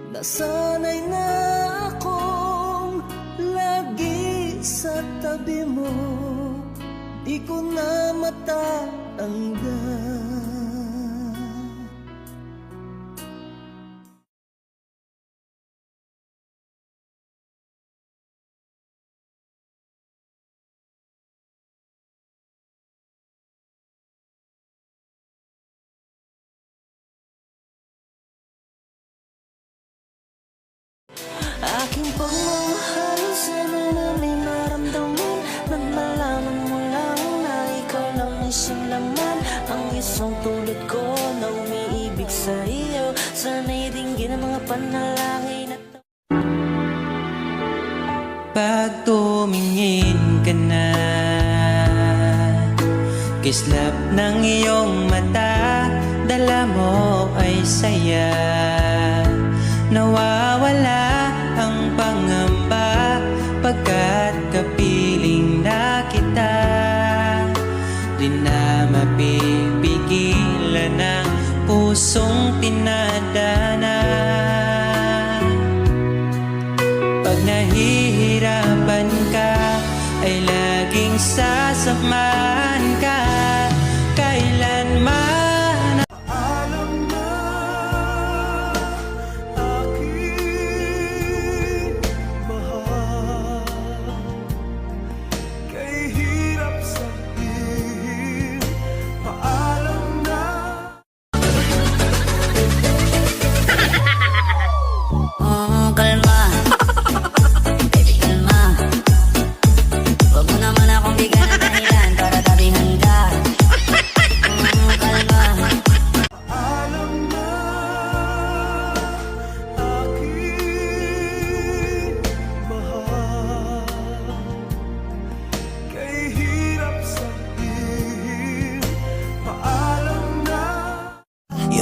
Nasanay na akong lagi sa tabi mo, di ko na matatanggal. Aking pagmamahal, sana na may maramdaman, nang malaman mo lang na ikaw lang isang laman. Ang isang tulad ko na umiibig sa iyo, sana'y dinggin ang mga panalangin at pag tumingin ka na, kislap ng iyong mata, dala mo ay saya. Nawawala ang pangamba pagkat kapiling na kita. Di na mapipigilan ang pusong tinadana. Pag nahihirapan ka ay laging sasakman ka. Kailanman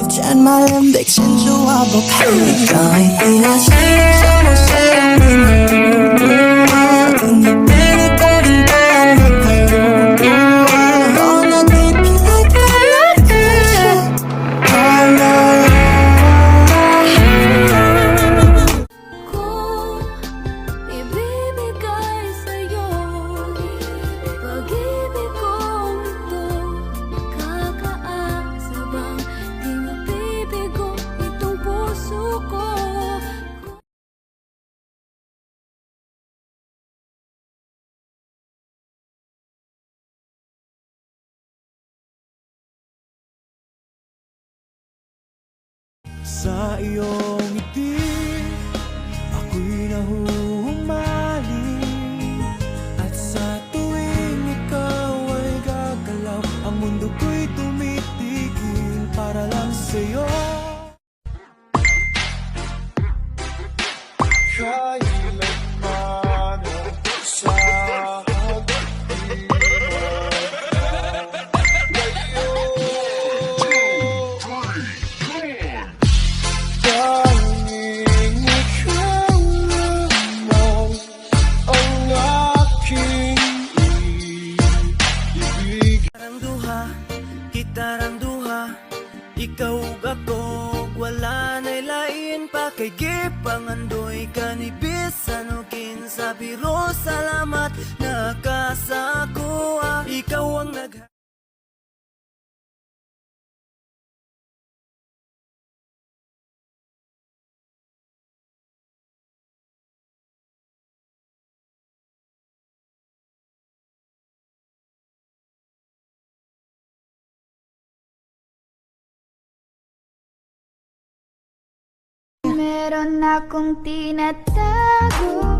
dyan malambig sensuabok. Ikaw ay pinasaya sa masayang minuto. Kung ibig ko rin tayo magkaluto, all I need be like kung ibibigay sa'yo pag-ibig kong ito, kakaasa bang di mabibigo itong puso ko? sa iyong ngiti, ako'y nahuhumaling. At sa tuwing ikaw ay gagalaw, ang mundo ko'y tumitigil para lang sa'yo. Kailanman sa ikaw ako, wala na'y lain pa kay gipangandoy kanibisan o kinsa biro salamat nakasako. Ikaw ang Meron akong tinatago